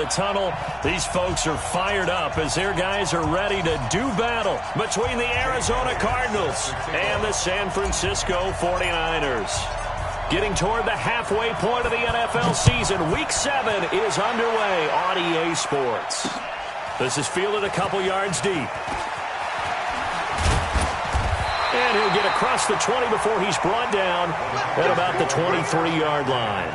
The tunnel, these folks are fired up as their guys are ready to do battle between the Arizona Cardinals and the San Francisco 49ers. Getting toward the halfway point of the NFL season, Week 7 is underway on EA Sports. This is fielded a couple yards deep. And he'll get across the 20 before he's brought down at about the 23-yard line.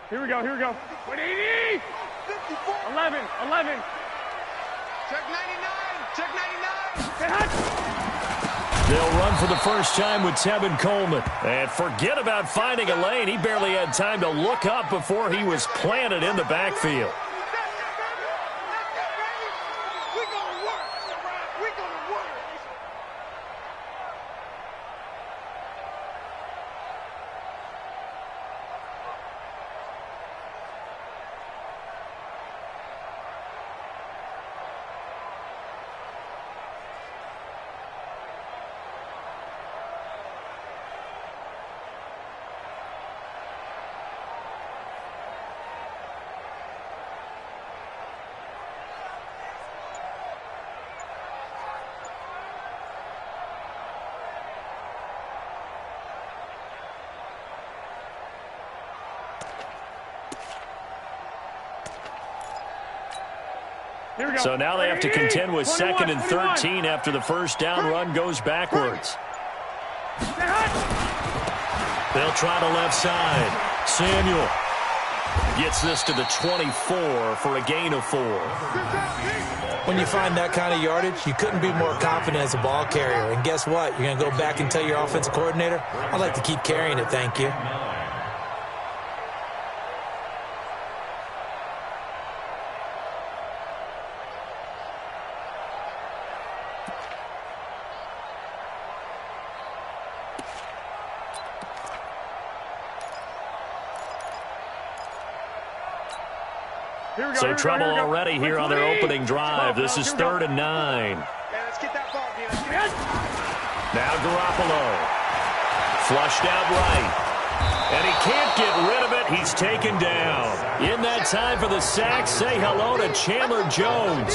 Here we go. 180! 11. Check 99! They'll run for the first time with Tevin Coleman. And forget about finding a lane. He barely had time to look up before he was planted in the backfield. So now they have to contend with 2nd and 13 after the first down run goes backwards. They'll try to left side. Samuel gets this to the 24 for a gain of 4. When you find that kind of yardage, you couldn't be more confident as a ball carrier. And guess what? You're going to go back and tell your offensive coordinator, I'd like to keep carrying it, thank you. So trouble already here on their opening drive. This is 3rd and 9. Let's get that ball, Now Garoppolo. Flushed out right. And he can't get rid of it. He's taken down. In that time for the sack, say hello to Chandler Jones.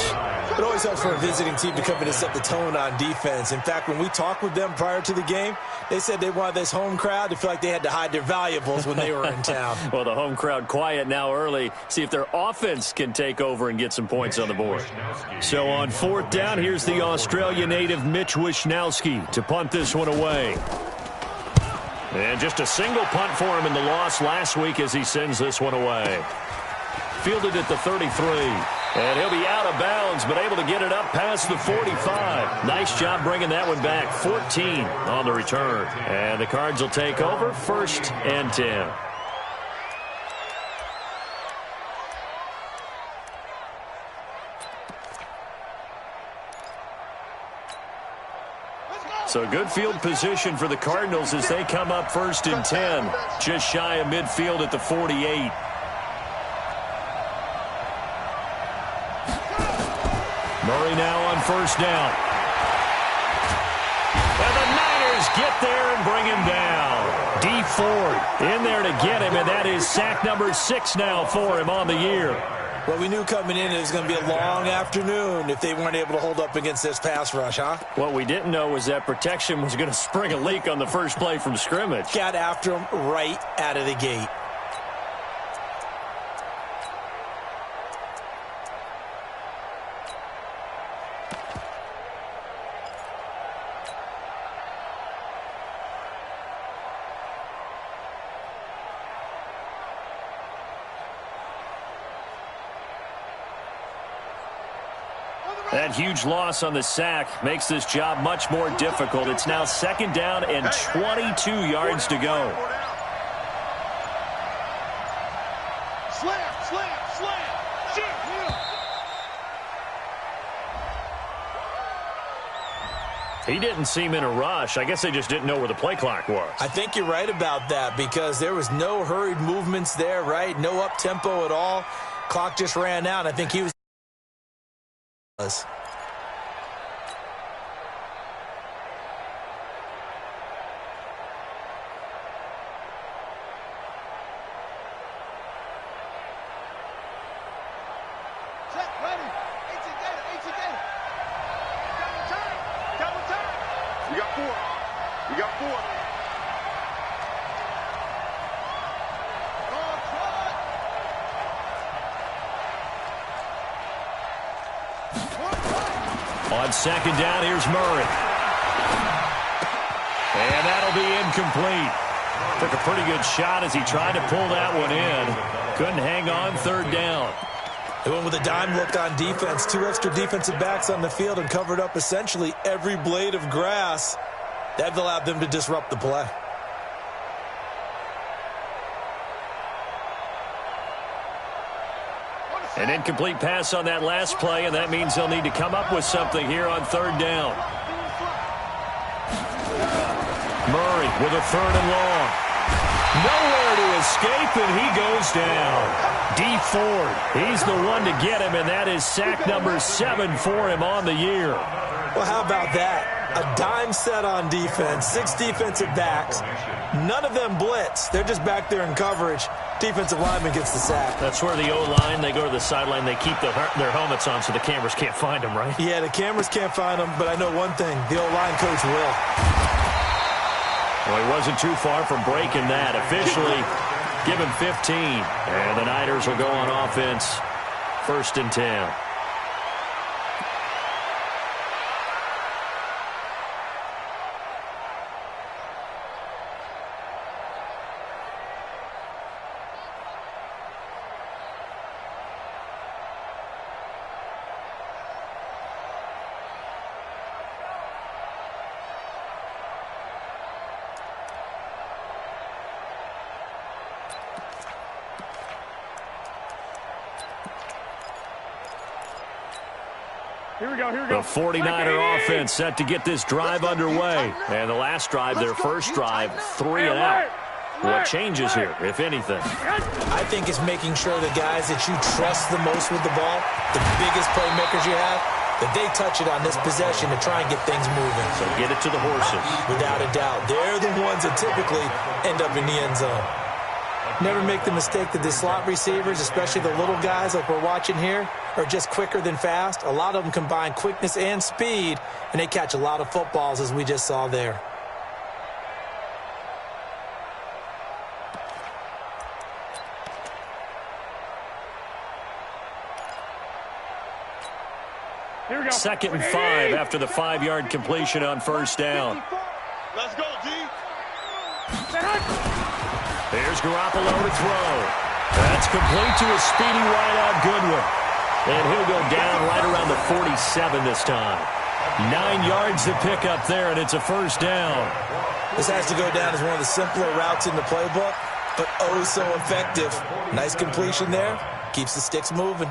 It always helps for a visiting team to come in and set the tone on defense. In fact, when we talked with them prior to the game, they said they wanted this home crowd to feel like they had to hide their valuables when they were in town. Well, the home crowd quiet now early. See if their offense can take over and get some points on the board. So on 4th down, here's the Australia native Mitch Wishnowsky to punt this one away. And just a single punt for him in the loss last week as he sends this one away. Fielded at the 33. And he'll be out of bounds, but able to get it up past the 45. Nice job bringing that one back. 14 on the return. And the Cards will take over 1st and 10. So good field position for the Cardinals as they come up 1st and 10. Just shy of midfield at the 48. Murray now on 1st down. And the Niners get there and bring him down. D Ford in there to get him, and that is sack number 6 now for him on the year. Well, we knew coming in it was going to be a long afternoon if they weren't able to hold up against this pass rush, huh? What we didn't know was that protection was going to spring a leak on the first play from scrimmage. Got after him right out of the gate. That huge loss on the sack makes this job much more difficult. It's now 2nd down and 22 yards to go. He didn't seem in a rush. I guess they just didn't know where the play clock was. I think you're right about that because there was no hurried movements there, right? No up-tempo at all. Clock just ran out. I think he was. On second down, here's Murray. And that'll be incomplete. Took a pretty good shot as he tried to pull that one in. Couldn't hang on third down. They went with a dime look on defense. 2 extra defensive backs on the field and covered up essentially every blade of grass. That allowed them to disrupt the play. An incomplete pass on that last play, and that means they'll need to come up with something here on third down. Murray with a third and long. Nowhere to escape, and he goes down. D. Ford, he's the one to get him, and that is sack number 7 for him on the year. Well, how about that? A dime set on defense, 6 defensive backs. None of them blitz. They're just back there in coverage. Defensive lineman gets the sack. That's where the O-line, they go to the sideline, they keep their helmets on so the cameras can't find them, right? Yeah, the cameras can't find them, but I know one thing. The O-line coach will. Well, he wasn't too far from breaking that. Officially, give him 15. And the Niners will go on offense, 1st and 10. Here we go. The 49er offense set to get this drive underway. And the last drive, their first drive, 3 and out. What changes here, if anything? I think it's making sure the guys that you trust the most with the ball, the biggest playmakers you have, that they touch it on this possession to try and get things moving. So get it to the horses. Without a doubt. They're the ones that typically end up in the end zone. Never make the mistake that the slot receivers, especially the little guys like we're watching here, are just quicker than fast. A lot of them combine quickness and speed, and they catch a lot of footballs, as we just saw there. Here we go. 2nd and 5 after the 5-yard completion on first down. Let's go, D. Here's Garoppolo to throw. That's complete to a speedy wideout Goodwin. And he'll go down right around the 47 this time. 9 yards to pick up there, and it's a first down. This has to go down as one of the simpler routes in the playbook, but oh so effective. Nice completion there. Keeps the sticks moving.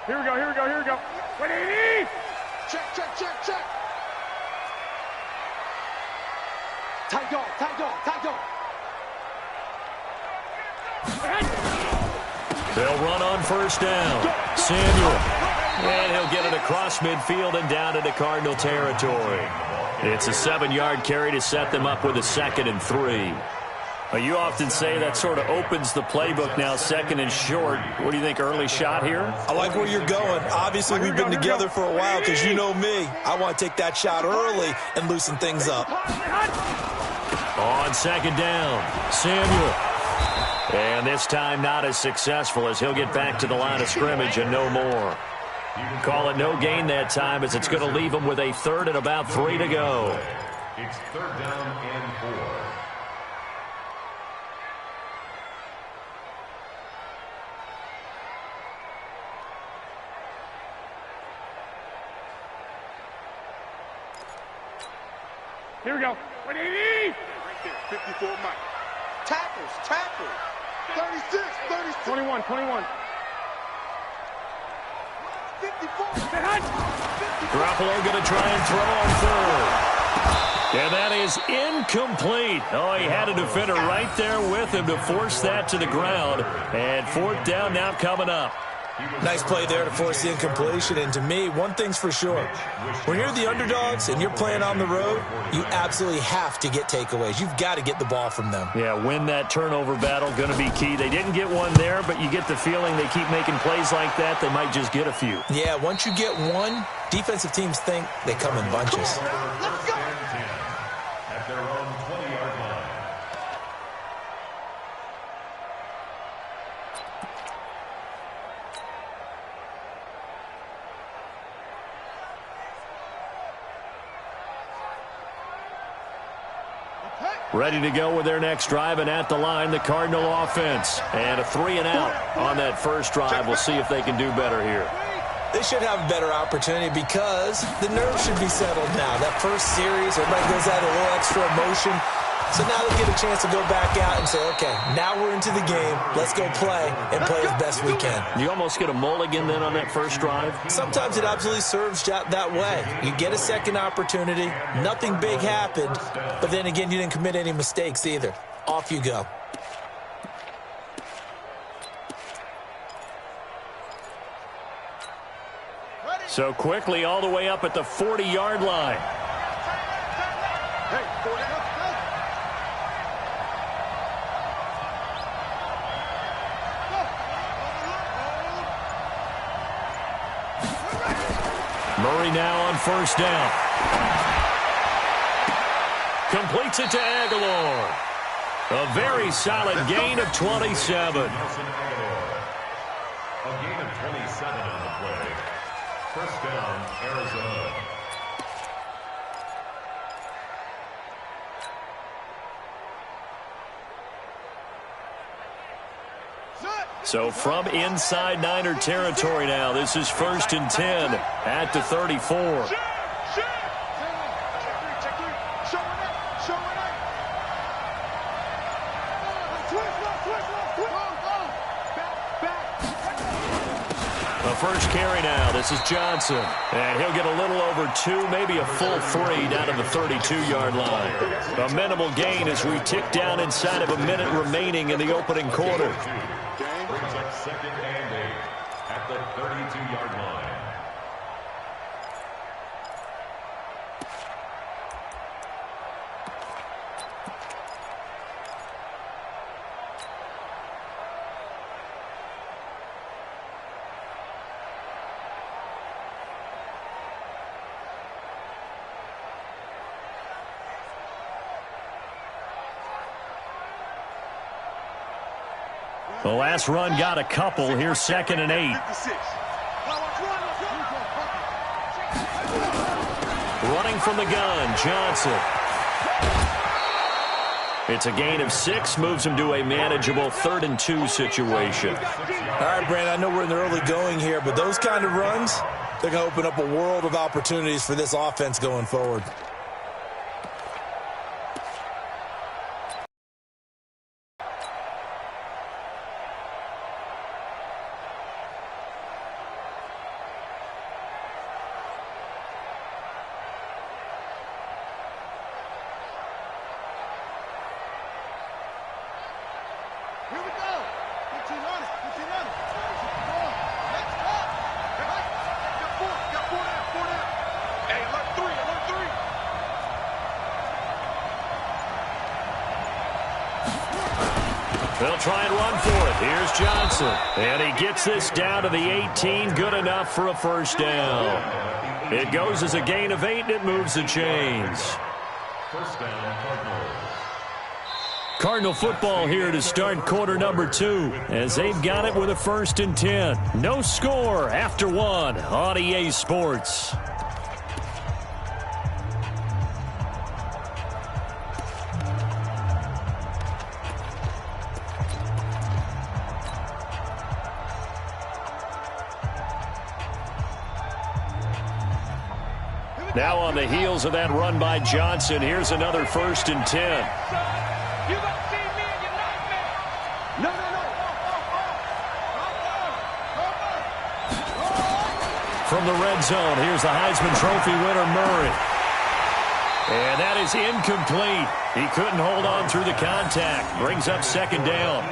Here we go. 180! Check. Tight dog. They'll run on first down. Samuel. And he'll get it across midfield and down into Cardinal territory. It's a 7-yard carry to set them up with a 2nd and 3. You often say that sort of opens the playbook now, 2nd and short. What do you think, early shot here? I like where you're going. Obviously, we've been together for a while because you know me. I want to take that shot early and loosen things up. On 2nd down, Samuel. And this time not as successful as he'll get back to the line of scrimmage and no more. Call it no gain that time as it's going to leave him with a 3rd and about 3 to go. It's 3rd down and 4. Here we go. 180! there. 54 Mike. Tackles. 36. 21. 54. Garoppolo going to try and throw on third. And that is incomplete. Oh, he had a defender right there with him to force that to the ground. And fourth down now coming up. Nice play there to force the incompletion. And to me, one thing's for sure. When you're the underdogs and you're playing on the road, you absolutely have to get takeaways. You've got to get the ball from them. Yeah, win that turnover battle, going to be key. They didn't get one there, but you get the feeling they keep making plays like that, they might just get a few. Yeah, once you get one, defensive teams think they come in bunches. Let's go. At their own 20-yard line. Ready to go with their next drive, and at the line, the Cardinal offense. And a 3-and-out on that first drive. We'll see if they can do better here. They should have a better opportunity because the nerves should be settled now. That first series, everybody goes out a little extra emotion. So now they get a chance to go back out and say, okay, now we're into the game. Let's go play and play as best we can. You almost get a mulligan then on that first drive? Sometimes it absolutely serves that way. You get a second opportunity. Nothing big happened. But then again, you didn't commit any mistakes either. Off you go. So quickly all the way up at the 40-yard line. Hey, 40. Murray now on first down. Completes it to Aguilar. A very solid gain of 27. A gain of 27 on the play. First down, Arizona. So from inside Niner territory now, this is 1st and 10 at the 34. The first carry now. This is Johnson. And he'll get a little over 2, maybe a full 3 down to the 32-yard line. A minimal gain as we tick down inside of a minute remaining in the opening quarter. Brings up 2nd and 8 at the 32-yard line. The last run got a couple. Here's 2nd and 8. Running from the gun, Johnson. It's a gain of 6, moves him to a manageable 3rd and 2 situation. All right, Brandon, I know we're in the early going here, but those kind of runs, they're going to open up a world of opportunities for this offense going forward. They'll try and run for it. Here's Johnson. And he gets this down to the 18. Good enough for a first down. It goes as a gain of 8, and it moves the chains. First down, Cardinals. Cardinal football here to start quarter number 2 as they've got it with a 1st and 10. No score after 1 on EA Sports. Now on the heels of that run by Johnson, here's another 1st and 10. You gonna see me and your nightmare. No. From the red zone, here's the Heisman Trophy winner, Murray. And that is incomplete. He couldn't hold on through the contact. Brings up 2nd down.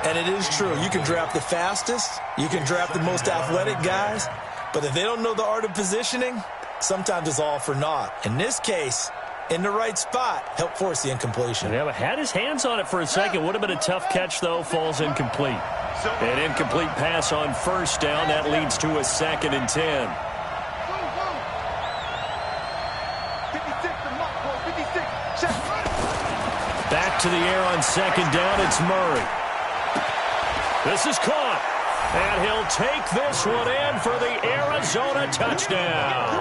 And it is true. You can draft the fastest. You can draft the most athletic guys. But if they don't know the art of positioning, sometimes it's all for naught. In this case, in the right spot, help force the incompletion. Yeah, but had his hands on it for a second. Would have been a tough catch, though. Falls incomplete. An incomplete pass on 1st down. That leads to a 2nd and 10. Back to the air on 2nd down. It's Murray. This is caught. And he'll take this one in for the Arizona touchdown.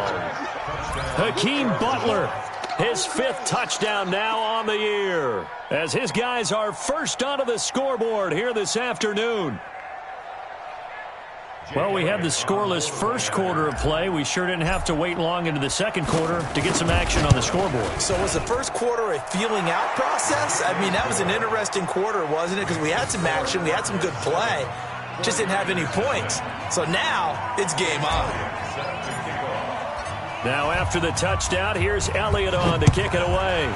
Hakeem Butler, his 5th touchdown now on the year, as his guys are first onto the scoreboard here this afternoon. Well, we had the scoreless first quarter of play. We sure didn't have to wait long into the second quarter to get some action on the scoreboard. So was the first quarter a feeling out process? I mean, that was an interesting quarter, wasn't it? Because we had some action, we had some good play, just didn't have any points. So now it's game on. Now after the touchdown, here's Elliott on to kick it away.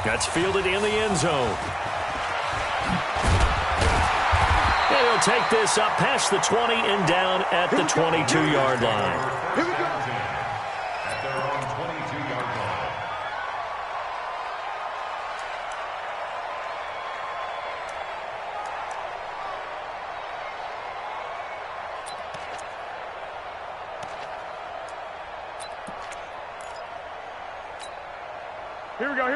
That's fielded in the end zone. And he'll take this up past the 20 and down at the 22-yard line. Here we go. At their own 22-yard line.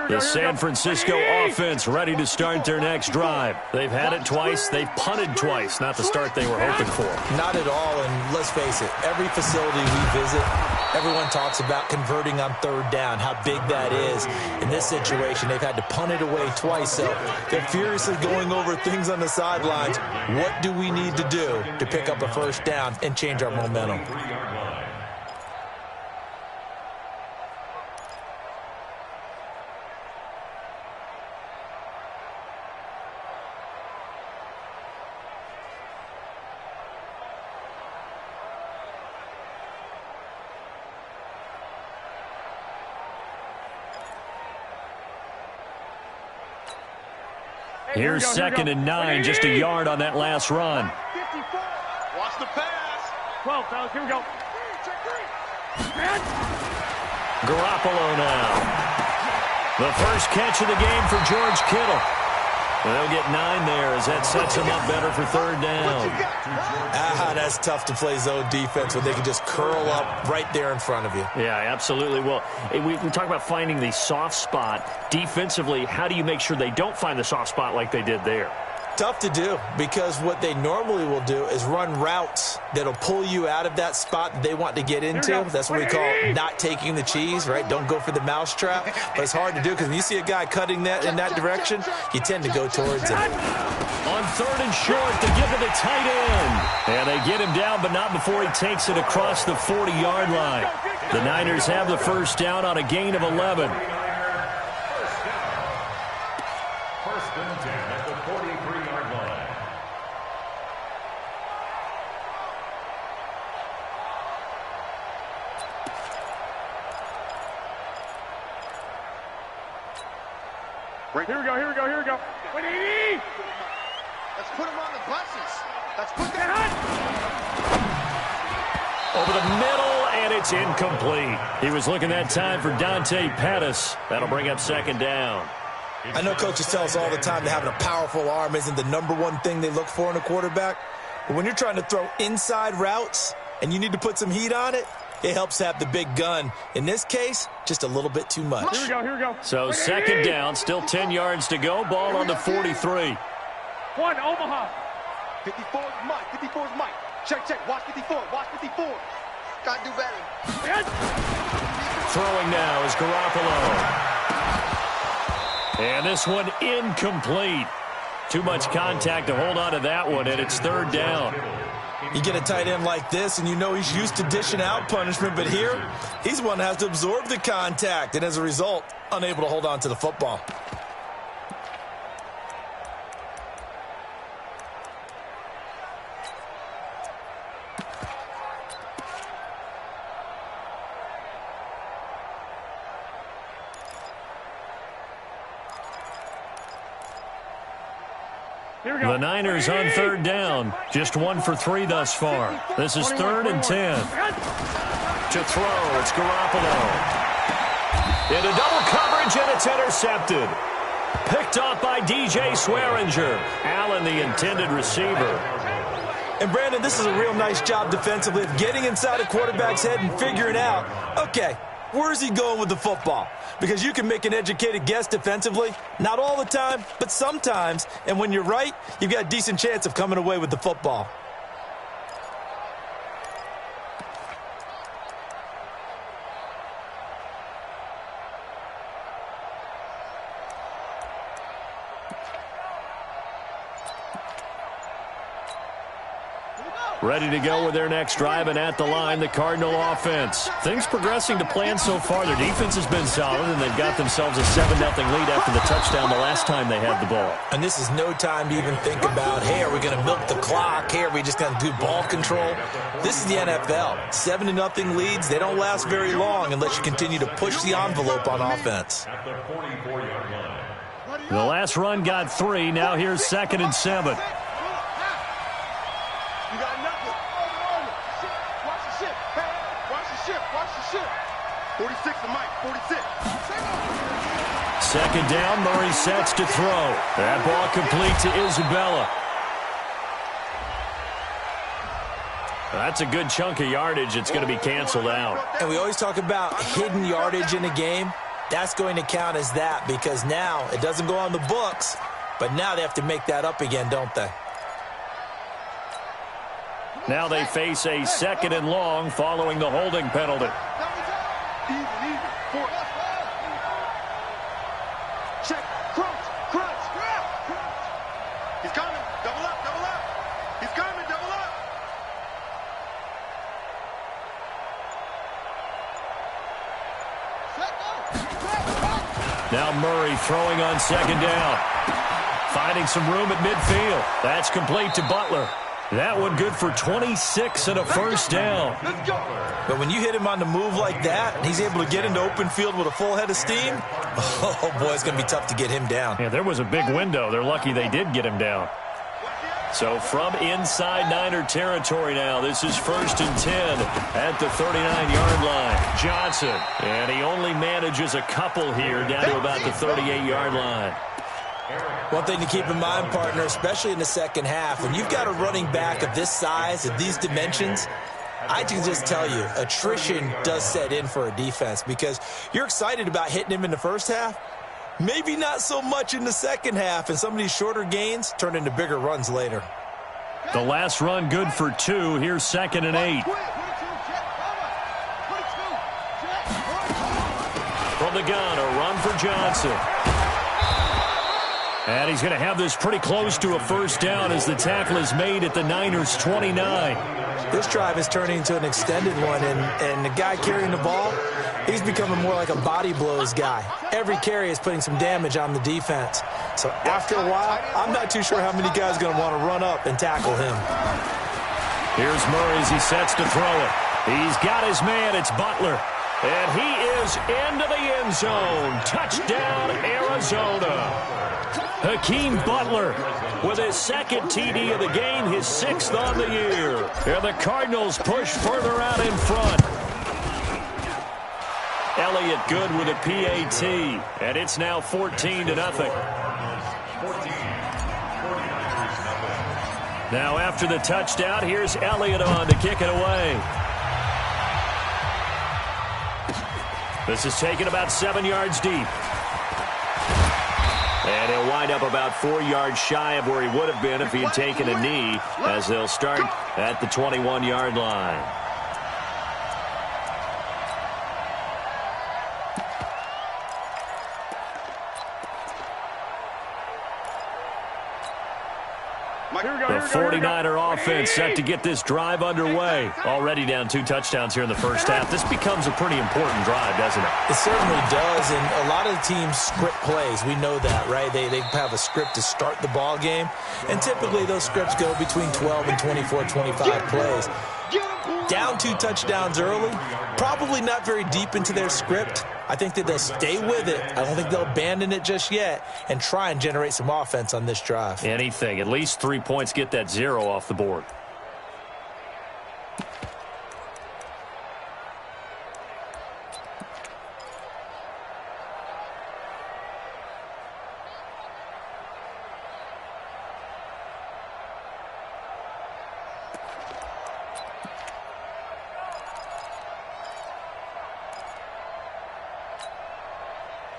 The San Francisco offense ready to start their next drive. They've had it twice. They've punted twice. Not the start they were hoping for. Not at all, and let's face it, every facility we visit, everyone talks about converting on 3rd down, how big that is. In this situation, they've had to punt it away twice, so they're furiously going over things on the sidelines. What do we need to do to pick up a 1st down and change our momentum? Here's 2nd and 9, just a yard on that last run. 54. Watch the pass. 12, fellas, here we go. Garoppolo now. The first catch of the game for George Kittle. They'll get 9 there as that sets him up better for 3rd down. That's tough to play zone defense when they can just curl up right there in front of you. Yeah, absolutely. Well, we talk about finding the soft spot. Defensively, how do you make sure they don't find the soft spot like they did there? Tough to do, because what they normally will do is run routes that'll pull you out of that spot that they want to get into. That's what we call not taking the cheese, right? Don't go for the mousetrap. But it's hard to do because when you see a guy cutting that in that direction, you tend to go towards it. On 3rd and short, they give it the tight end. And they get him down, but not before he takes it across the 40-yard line. The Niners have the 1st down on a gain of 11. First and 10 at the 43-yard line. Here we go. What do you need? Let's put him on the buses. Let's put that Over the middle, and it's incomplete. He was looking that time for Dante Pettis. That'll bring up 2nd down. I know coaches tell us all the time that having a powerful arm isn't the #1 thing they look for in a quarterback. But when you're trying to throw inside routes and you need to put some heat on it, it helps have the big gun. In this case, just a little bit too much. Here we go. So 2nd down, still 10 yards to go. Ball on the 43. 1, Omaha. 54 is Mike. Check. Watch 54. Gotta do better. Throwing now is Garoppolo. And this one incomplete. Too much contact to hold on to that one, and it's 3rd down. You get a tight end like this, and you know he's used to dishing out punishment, but here, he's one that has to absorb the contact, and as a result, unable to hold on to the football. The Niners on third down. Just 1 for 3 thus far. This is 3rd and 10. To throw, it's Garoppolo. Into double coverage, and it's intercepted. Picked off by DJ Swearinger. Allen, the intended receiver. And, Brandon, this is a real nice job defensively of getting inside a quarterback's head and figuring out, okay, where's he going with the football? Because you can make an educated guess defensively. Not all the time, but sometimes. And when you're right, you've got a decent chance of coming away with the football. Ready to go with their next drive, and at the line, the Cardinal offense. Things progressing to plan so far. Their defense has been solid, and they've got themselves a 7-0 lead after the touchdown the last time they had the ball. And this is no time to even think about, hey, are we going to milk the clock? Hey, are we just going to do ball control? This is the NFL. 7-0 leads, they don't last very long unless you continue to push the envelope on offense. At the 44-yard line. The last run got 3. Now here's 2nd and 7. You got nothing. Watch the ship. Hey, watch the ship. Watch the ship. 46 to Mike. 46. 2nd down. Murray sets to throw. That ball complete to Isabella. That's a good chunk of yardage. It's going to be canceled out. And we always talk about hidden yardage in a game. That's going to count as that because now it doesn't go on the books, but now they have to make that up again, don't they? Now they face a 2nd and long following the holding penalty. Even. Check. Crunch. He's coming. Double up. He's coming. Double up. Now Murray throwing on 2nd down. Finding some room at midfield. That's complete to Butler. That one good for 26 and a first down. But when you hit him on the move like that, and he's able to get into open field with a full head of steam, oh, boy, it's going to be tough to get him down. Yeah, there was a big window. They're lucky they did get him down. So from inside Niner territory now, this is 1st and 10 at the 39-yard line. Johnson, and he only manages a couple here down to about the 38-yard line. One thing to keep in mind, partner, especially in the second half, when you've got a running back of this size, of these dimensions, I can just tell you, attrition does set in for a defense because you're excited about hitting him in the first half, maybe not so much in the second half, and some of these shorter gains turn into bigger runs later. The last run good for 2. Here's 2nd and 8. From the gun, a run for Johnson. And he's going to have this pretty close to a first down as the tackle is made at the Niners' 29. This drive is turning into an extended one, and the guy carrying the ball, he's becoming more like a body blows guy. Every carry is putting some damage on the defense. So after a while, I'm not too sure how many guys are going to want to run up and tackle him. Here's Murray as he sets to throw it. He's got his man. It's Butler. And he is into the end zone. Touchdown, Arizona. Hakeem Butler with his 2nd TD of the game, his 6th on the year. And the Cardinals push further out in front. Elliott good with a PAT, and it's now 14-0. Now after the touchdown, here's Elliott on to kick it away. This is taken about 7 yards deep. And he'll wind up about 4 yards shy of where he would have been if he had taken a knee, as they'll start at the 21-yard line. Mike, here we go. The 49er offense set to get this drive underway. Already down 2 touchdowns here in the first half. This becomes a pretty important drive, doesn't it? It certainly does, and a lot of the teams script plays. We know that, right? They have a script to start the ball game, and typically those scripts go between 12 and 24, 25 plays. Down 2 touchdowns early, probably not very deep into their script. I think that they'll stay with it. I don't think they'll abandon it just yet and try and generate some offense on this drive. Anything. At least 3 points, get that 0 off the board.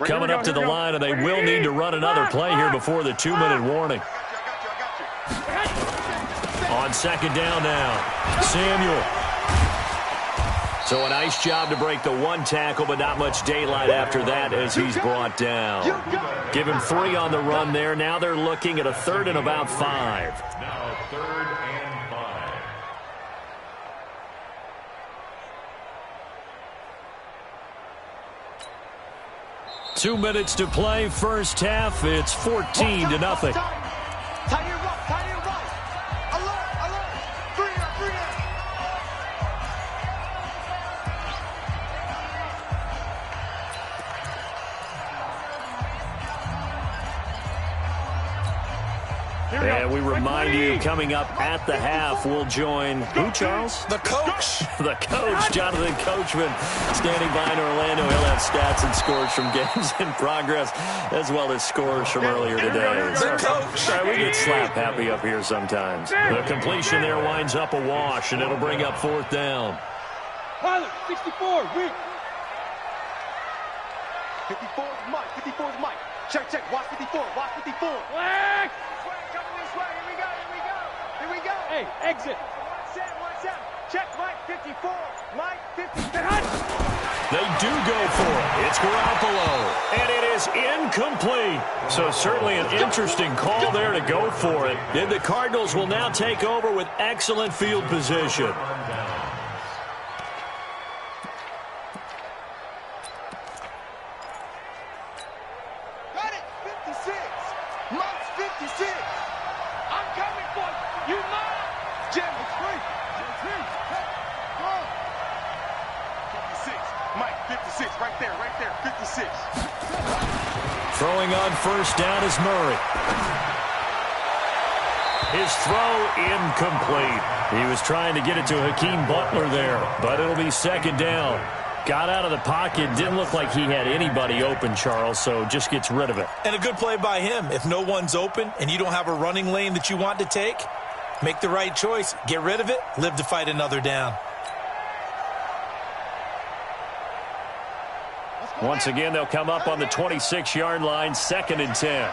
Coming up to the line, and they will need to run another play here before the 2-minute warning. On second down now, Samuel. So a nice job to break the 1 tackle, but not much daylight after that as he's brought down. Give him 3 on the run there. Now they're looking at a 3rd and about 5. Now 3rd and 5. 2 minutes to play, first half. It's 14-0. And we remind you, coming up at the half, we'll join who, Charles? The coach. The coach, Jonathan Coachman, standing by in Orlando. He'll have stats and scores from games in progress, as well as scores from earlier today. The coach. We get slap happy up here sometimes. The completion there winds up a wash, and it'll bring up 4th down. Pilot, 64, read. 54 is Mike, 54 is Mike. Check, watch 54, watch 54. Black! Coming this way, here we go. Hey, exit. 1-7. Check, Mike, 54. Mike, 54. They do go for it. It's Garoppolo, and it is incomplete. So certainly an interesting call there to go for it. And the Cardinals will now take over with excellent field position. Got it, 56. Mike's 56. I'm coming for you. You know. Jim, it's free. Hey, go. 56. Mike, 56. Right there. 56. Throwing on first down is Murray. His throw incomplete. He was trying to get it to Hakeem Butler there, but it'll be second down. Got out of the pocket. Didn't look like he had anybody open, Charles, so just gets rid of it. And a good play by him. If no one's open and you don't have a running lane that you want to take, make the right choice. Get rid of it. Live to fight another down. Once again, they'll come up on the 26-yard line, 2nd and 10.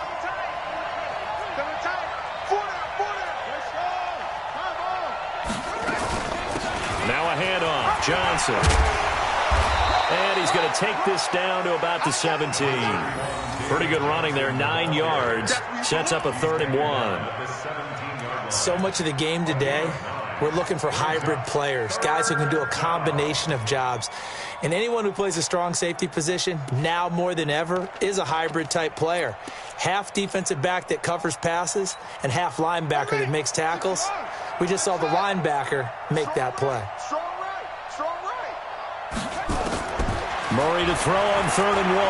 Now a handoff. Johnson. And he's going to take this down to about the 17. Pretty good running there, 9 yards. Sets up a 3rd and 1. So much of the game today, we're looking for hybrid players, guys who can do a combination of jobs. And anyone who plays a strong safety position, now more than ever, is a hybrid type player. Half defensive back that covers passes and half linebacker that makes tackles. We just saw the linebacker make that play. Strong right. Murray to throw on 3rd and 1.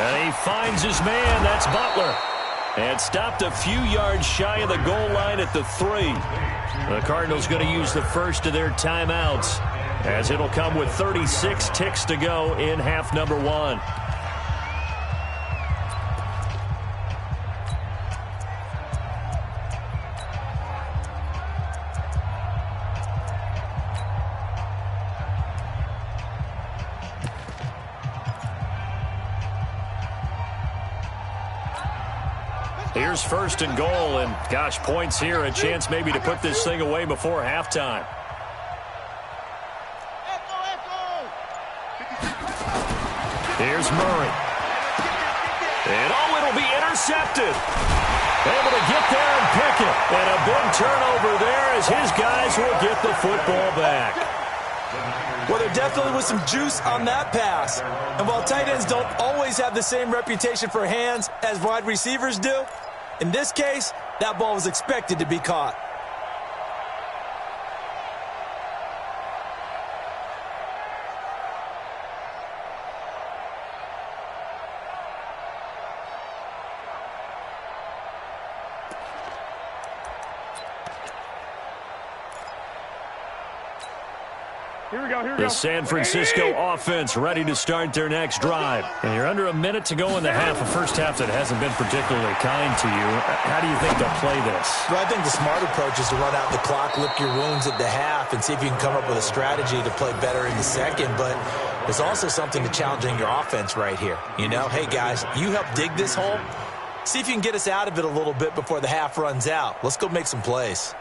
And he finds his man. That's Butler. And stopped a few yards shy of the goal line at the 3. The Cardinals going to use the first of their timeouts, as it'll come with 36 ticks to go in half number 1. Here's 1st and goal, and gosh, points here, a chance maybe to put this thing away before halftime. Here's Murray. And it'll be intercepted. intercepted. Able to get there and pick it. And a big turnover there as his guys will get the football back. Well, there definitely was some juice on that pass. And while tight ends don't always have the same reputation for hands as wide receivers do, in this case, that ball was expected to be caught. Here we go. The San Francisco offense ready to start their next drive. And you're under a minute to go in the half, a first half that hasn't been particularly kind to you. How do you think they'll play this? Well, I think the smart approach is to run out the clock, lick your wounds at the half, and see if you can come up with a strategy to play better in the second. But there's also something to challenging your offense right here. You know, hey, guys, you help dig this hole. See if you can get us out of it a little bit before the half runs out. Let's go make some plays.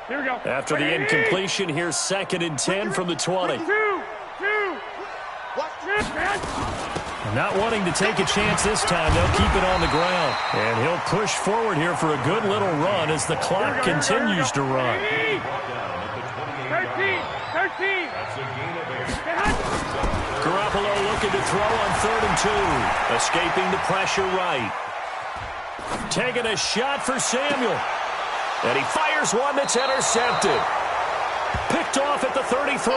Here we go. After the incompletion, here's 2nd and 10 from the 20. Not wanting to take a chance this time, they'll keep it on the ground. And he'll push forward here for a good little run as the clock continues to run. 13. Garoppolo looking to throw on 3rd and 2. Escaping the pressure right. Taking a shot for Samuel. And he fires one that's intercepted. Picked off at the 33.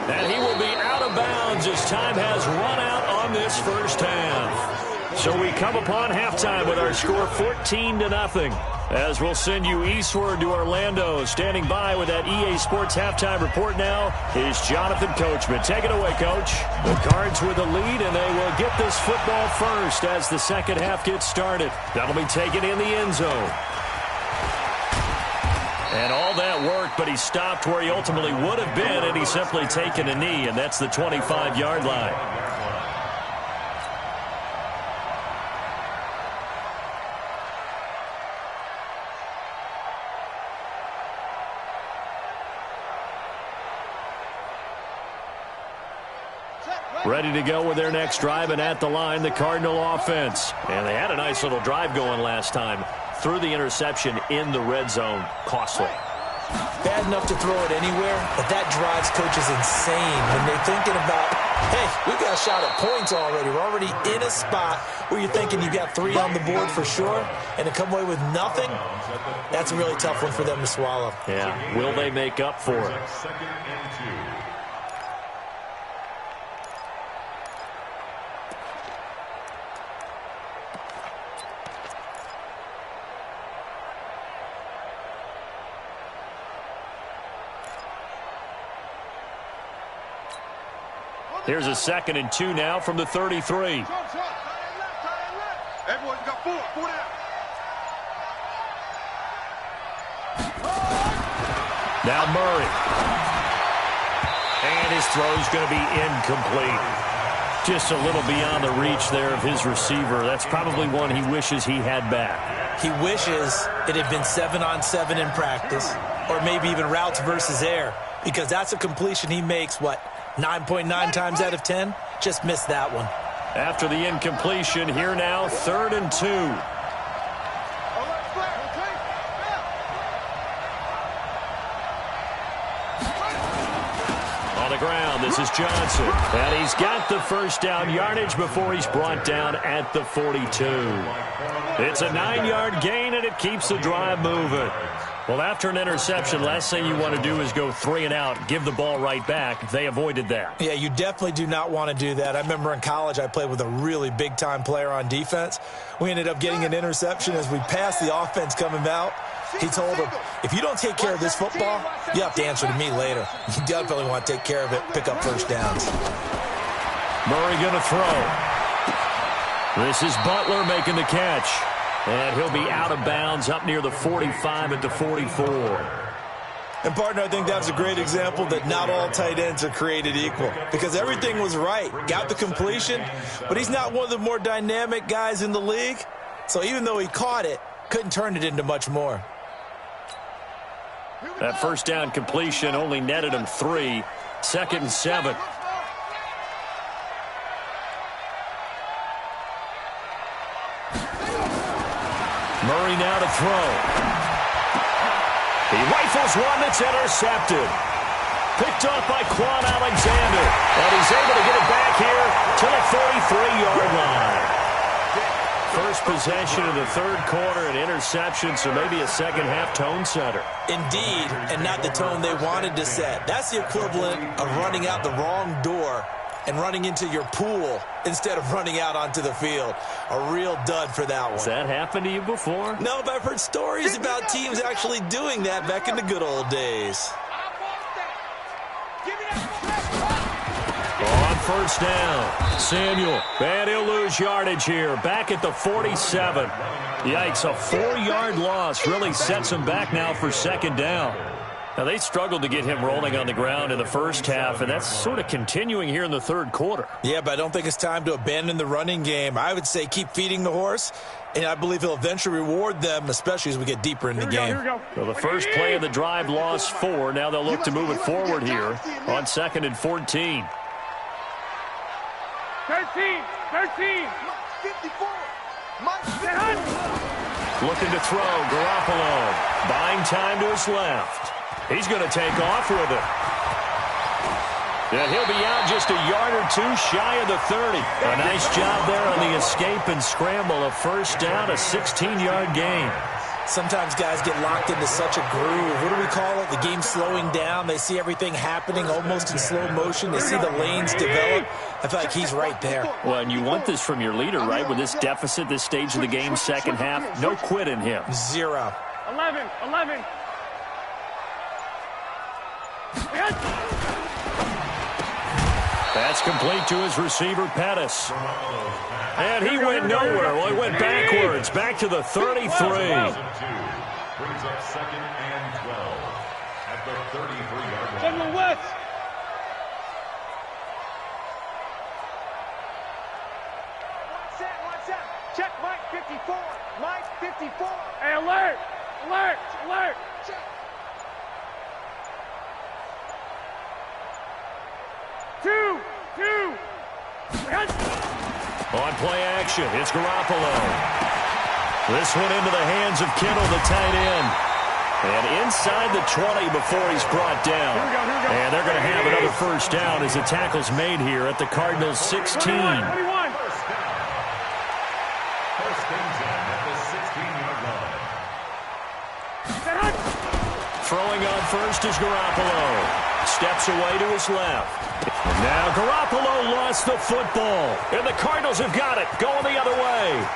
And he will be out of bounds as time has run out on this first half. So we come upon halftime with our score 14-0. As we'll send you eastward to Orlando. Standing by with that EA Sports halftime report now is Jonathan Coachman. Take it away, Coach. The Cards with the lead, and they will get this football first as the second half gets started. That'll be taken in the end zone. And all that work, but he stopped where he ultimately would have been, and he's simply taken a knee, and that's the 25-yard line. Ready to go with their next drive, and at the line, the Cardinal offense. And they had a nice little drive going last time. Threw the interception in the red zone. Costly. Bad enough to throw it anywhere, but that drives coaches insane when they're thinking about, hey, we've got a shot at points already. We're already in a spot where you're thinking you got 3 on the board for sure, and to come away with nothing, that's a really tough one for them to swallow. Yeah, will they make up for it? Here's a 2nd and 2 now from the 33. Everyone's got 4 down. Now Murray. And his throw's going to be incomplete. Just a little beyond the reach there of his receiver. That's probably one he wishes he had back. He wishes it had been 7-on-7 in practice, or maybe even routes versus air, because that's a completion he makes, 9.9 times out of 10? Just missed that one. After the incompletion, here now, 3rd and 2. On the ground, this is Johnson. And he's got the first down yardage before he's brought down at the 42. It's a 9-yard gain, and it keeps the drive moving. Well, after an interception, last thing you want to do is go 3 and out, give the ball right back. They avoided that. Yeah, you definitely do not want to do that. I remember in college I played with a really big-time player on defense. We ended up getting an interception as we passed the offense coming out. He told him, if you don't take care of this football, you have to answer to me later. You definitely want to take care of it, pick up first downs. Murray going to throw. This is Butler making the catch. And he'll be out of bounds up near the 45 at the 44. And, partner, I think that's a great example that not all tight ends are created equal, because everything was right. Got the completion, but he's not one of the more dynamic guys in the league. So even though he caught it, couldn't turn it into much more. That first down completion only netted him 3. 2nd and 7. Murray now to throw. He rifles one that's intercepted. Picked off by Quan Alexander. And he's able to get it back here to the 43-yard line. First possession of the third quarter, an interception, so maybe a second-half tone setter. Indeed, and not the tone they wanted to set. That's the equivalent of running out the wrong door and running into your pool instead of running out onto the field. A real dud for that one. Has that happened to you before? No, but I've heard stories about teams actually doing that back in the good old days. On first down, Samuel, and he'll lose yardage here. Back at the 47. Yikes, a 4-yard loss really sets him back now for second down. Now, they struggled to get him rolling on the ground in the first half, and that's sort of continuing here in the third quarter. Yeah, but I don't think it's time to abandon the running game. I would say keep feeding the horse, and I believe he'll eventually reward them, especially as we get deeper in the game. So the first play of the drive lost 4. Now they'll look to move it forward here on 2nd and 14. 13. 54. Looking to throw, Garoppolo. Buying time to his left. He's going to take off with it. And he'll be out just a yard or two shy of the 30. A nice job there on the escape and scramble. A first down, a 16-yard gain. Sometimes guys get locked into such a groove. What do we call it? The game slowing down. They see everything happening almost in slow motion. They see the lanes develop. I feel like he's right there. Well, and you want this from your leader, right? With this deficit, this stage of the game, second half, no quit in him. 0. 11. That's complete to his receiver, Pettis. And he went nowhere. Well, he went backwards, back to the 33. Brings up 2nd and 12 at the 33-yard line. General West. One set. Check Mike 54. Mike 54. Hey, alert. Check. Two. On play action, it's Garoppolo. This one into the hands of Kittle, the tight end. And inside the 20 before he's brought down. Here we go. And they're going to have another first down as the tackle's made here at the Cardinals' 16. 21. First things in at the 16-yard line. Throwing on first is Garoppolo. Steps away to his left. And now Garoppolo lost the football. And the Cardinals have got it, going the other way.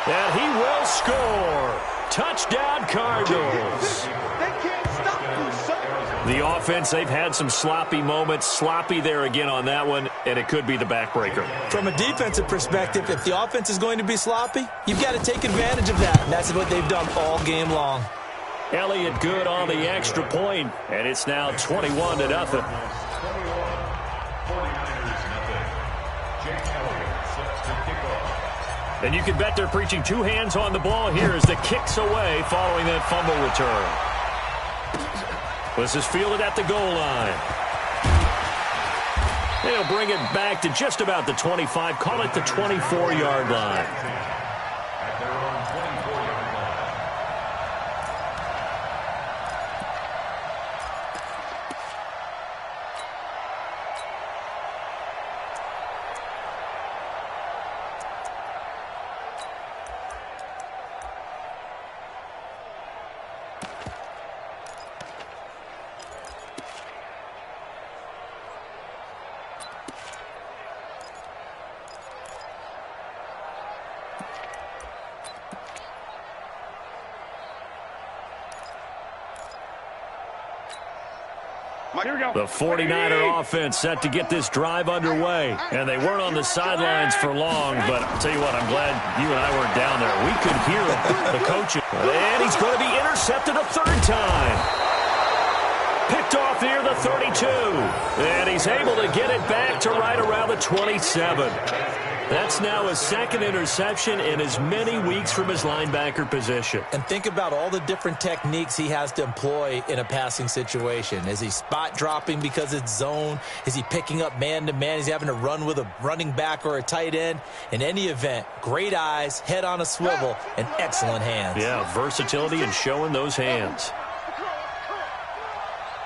And he will score. Touchdown, Cardinals. They can't stop you, son. The offense, they've had some sloppy moments. Sloppy there again on that one, and it could be the backbreaker. From a defensive perspective, if the offense is going to be sloppy, you've got to take advantage of that. And that's what they've done all game long. Elliott good on the extra point, and it's now 21-0. 49ers nothing. Jake Elliott sets to kick off. And you can bet they're preaching 2 hands on the ball here as the kick's away following that fumble return. This is fielded at the goal line. They'll bring it back to just about the 25, call it the 24-yard line. At their own 24-yard line. Here we go. The 49er offense set to get this drive underway. And they weren't on the sidelines for long, but I'll tell you what, I'm glad you and I weren't down there. We could hear the coach. And he's going to be intercepted a third time. Picked off near the 32. And he's able to get it back to right around the 27. That's now his second interception in as many weeks from his linebacker position. And think about all the different techniques he has to employ in a passing situation. Is he spot dropping because it's zone? Is he picking up man-to-man? Is he having to run with a running back or a tight end? In any event, great eyes, head on a swivel, and excellent hands. Yeah, versatility and showing those hands.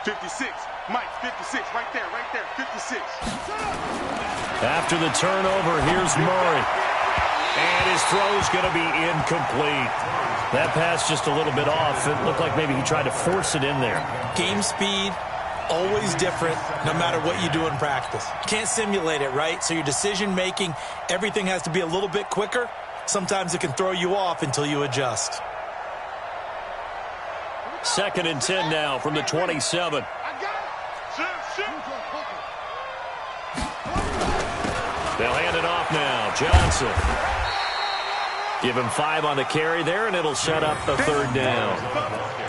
56. Mike, 56. Right there, 56. After the turnover, here's Murray. And his throw's going to be incomplete. That pass just a little bit off. It looked like maybe he tried to force it in there. Game speed, always different, no matter what you do in practice. You can't simulate it, right? So your decision-making, everything has to be a little bit quicker. Sometimes it can throw you off until you adjust. 2nd and 10 now from the 27. They'll hand it off now. Johnson. Give him 5 on the carry there, and it'll set up the 3rd down.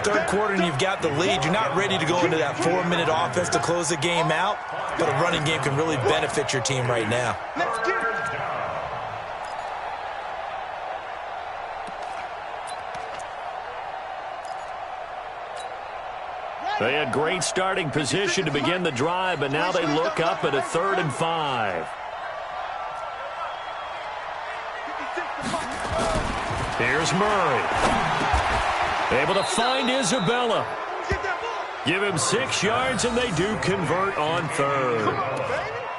3rd quarter, and you've got the lead. You're not ready to go into that 4-minute offense to close the game out, but a running game can really benefit your team right now. They had great starting position to begin the drive, but now they look up at a 3rd and 5. Here's Murray. Able to find Isabella. Give him 6 yards, and they do convert on 3rd.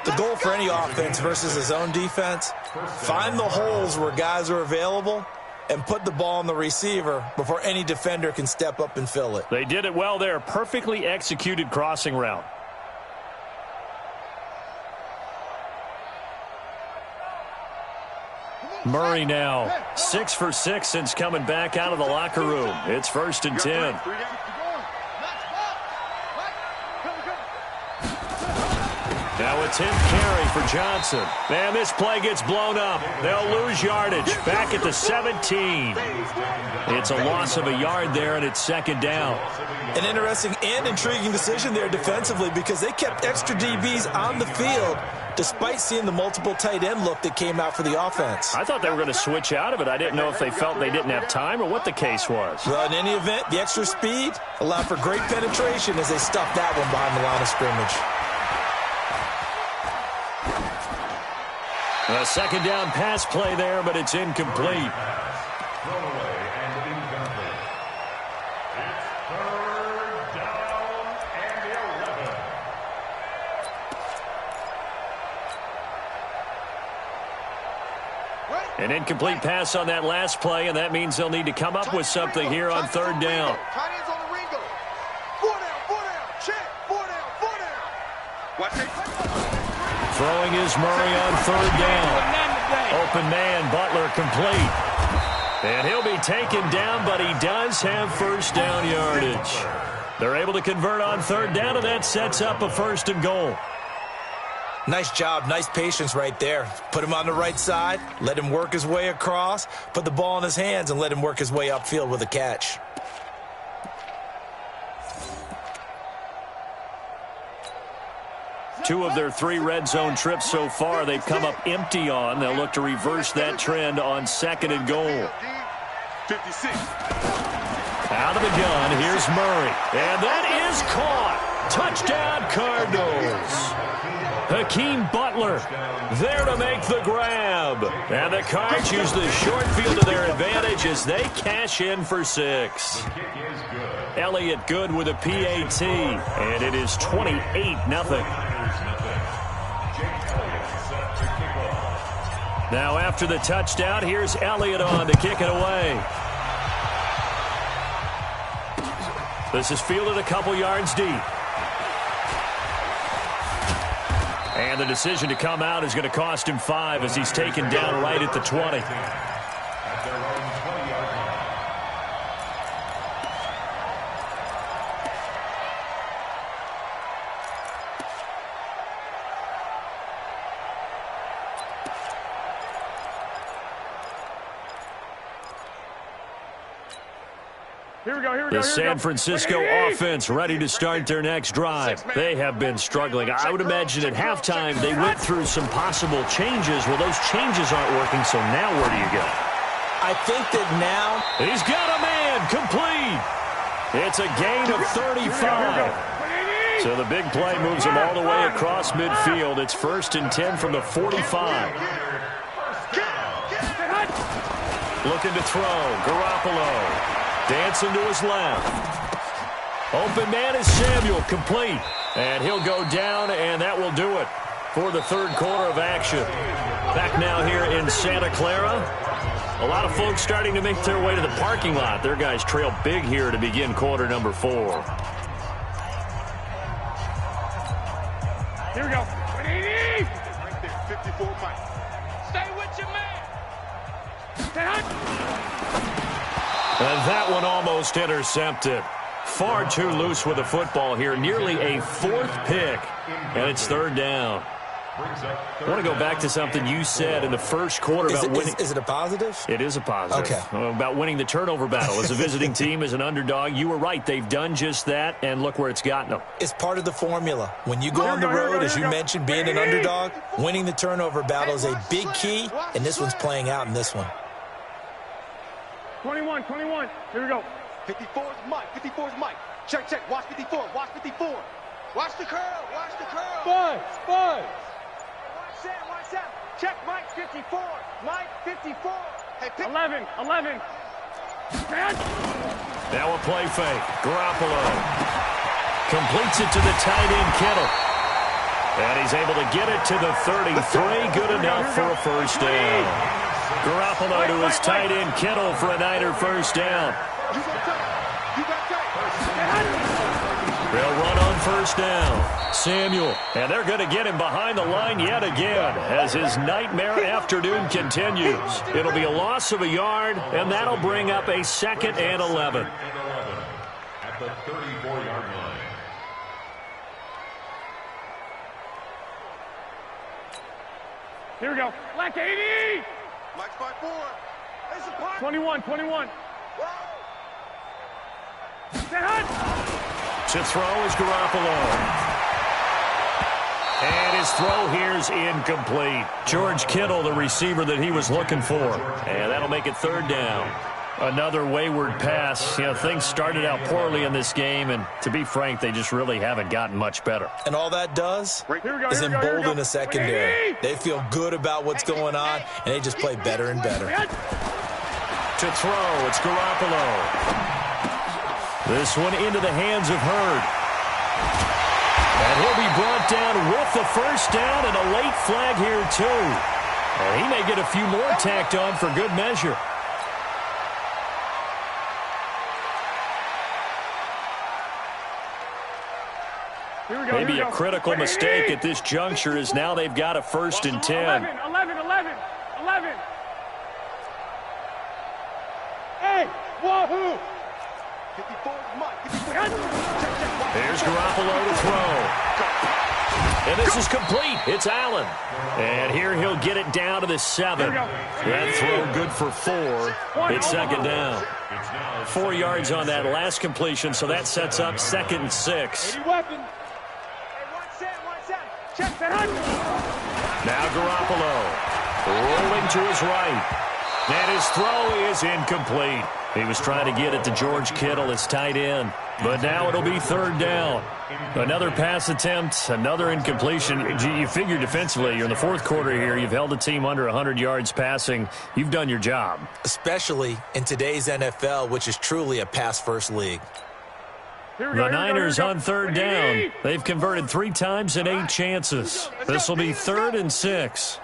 The goal for any offense versus his own defense, find the holes where guys are available and put the ball on the receiver before any defender can step up and fill it. They did it well there. Perfectly executed crossing route. Murray now 6 for 6 since coming back out of the locker room. It's 1st and 10. Now a 10th carry for Johnson. And this play gets blown up. They'll lose yardage. Back at the 17. It's a loss of a yard there, and it's 2nd down. An interesting and intriguing decision there defensively because they kept extra DBs on the field despite seeing the multiple tight end look that came out for the offense. I thought they were going to switch out of it. I didn't know if they felt they didn't have time or what the case was. Well, in any event, the extra speed allowed for great penetration as they stuffed that one behind the line of scrimmage. A 2nd down pass play there, but it's incomplete. Throwaway and incomplete. It's 3rd down and 11. An incomplete pass on that last play, and that means they'll need to come up with something here on 3rd down. Tight ends on the Ringo. 4 down, check. 4 down. Watch it. Throwing is Murray on 3rd down. Open man, Butler complete. And he'll be taken down, but he does have 1st down yardage. They're able to convert on 3rd down, and that sets up a 1st and goal. Nice job, nice patience right there. Put him on the right side, let him work his way across, put the ball in his hands, and let him work his way upfield with a catch. Two of their 3 red zone trips so far, they've come up empty on. They'll look to reverse that trend on 2nd and goal. 56. Out of the gun, here's Murray. And that is caught. Touchdown, Cardinals. Hakeem Butler there to make the grab. And the Cards use the short field to their advantage as they cash in for 6. Elliott good with a PAT. And it is 28-0. Now after the touchdown, here's Elliott on to kick it away. This is fielded a couple yards deep. And the decision to come out is going to cost him 5 as he's taken down right at the 20. The San Francisco offense ready to start their next drive. They have been struggling. I would imagine at halftime they went through some possible changes. Well, those changes aren't working, so now where do you go? I think that now... He's got a man complete. It's a gain of 35. So the big play moves him all the way across midfield. It's 1st and 10 from the 45. Looking to throw. Garoppolo. Dancing to his left. Open man is Samuel, complete. And he'll go down, and that will do it for the third quarter of action. Back now here in Santa Clara. A lot of folks starting to make their way to the parking lot. Their guys trail big here to begin quarter number 4. Here we go. 180. Right there, 54 Mike. Stay with your man. Stay hot. And that one almost intercepted. Far too loose with the football here. Nearly a 4th pick. And it's 3rd down. I want to go back to something you said in the first quarter about winning. Is it a positive? It is a positive. Okay. About winning the turnover battle. As a visiting team, as an underdog, you were right. They've done just that, and look where it's gotten them. It's part of the formula. When you go on the road, as you mentioned, being an underdog, winning the turnover battle is a big key, and this one's playing out in this one. 21. Here we go. 54 is Mike. 54 is Mike. Check. Watch 54. Watch 54. Watch the curl. Watch the curl. Five. Watch that. Check Mike 54. Mike 54. Hey, 11. Now a play fake. Garoppolo completes it to the tight end Kittle. And he's able to get it to the 33. Good enough for a first down. Garoppolo to his tight end Kittle for a Niner first down. They'll run on first down. Samuel, and they're going to get him behind the line yet again as his nightmare afternoon continues. It'll be a loss of a yard, and that'll bring up a 2nd and 11. At the 34-yard line. Here we go. Black 80. Mike's by 4. 21. To throw is Garoppolo. And his throw here's incomplete. George Kittle, the receiver that he was looking for. And that'll make it 3rd down. Another wayward pass. You know, things started out poorly in this game, and to be frank, they just really haven't gotten much better. And all that does is embolden the secondary. They feel good about what's going on, and they just play better and better. To throw, it's Garoppolo. This one into the hands of Hurd. And he'll be brought down with the first down and a late flag here, too. And he may get a few more tacked on for good measure. Maybe a critical mistake at this juncture is now they've got a 1st and 10. 11. Hey, wahoo! 54 Mike. Here's Garoppolo to throw. And this is complete. It's Allen. And here he'll get it down to the 7. That throw good for 4. It's 2nd down. 4 yards on that last completion, so that sets up 2nd and 6. Now Garoppolo rolling to his right. And his throw is incomplete. He was trying to get it to George Kittle, his tight end. But now it'll be 3rd down. Another pass attempt, another incompletion. You figure defensively, you're in the 4th quarter here. You've held a team under 100 yards passing. You've done your job. Especially in today's NFL, which is truly a pass-first league. The Niners on 3rd down. They've converted 3 times in 8 chances. This will be 3rd and 6.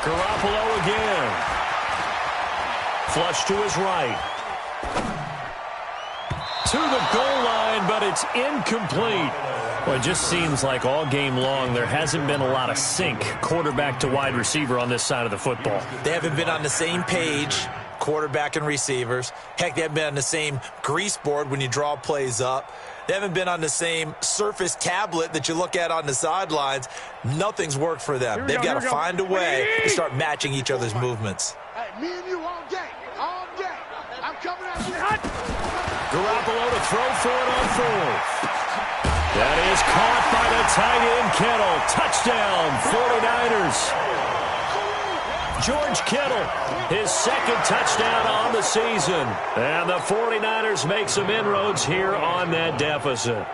Garoppolo again. Flush to his right. To the goal line, but it's incomplete. Well, it just seems like all game long there hasn't been a lot of sync quarterback to wide receiver on this side of the football. They haven't been on the same page, quarterback and receivers. Heck, they haven't been on the same grease board when you draw plays up. They haven't been on the same Surface tablet that you look at on the sidelines. Nothing's worked for them. They've got to find a way to start matching each other's movements. Hey, me and you all day. I'm coming at you. Garoppolo to throw for it on fourth. That is caught by the tight end, Kittle. Touchdown, 49ers. George Kittle, his second touchdown on the season. And the 49ers make some inroads here on that deficit.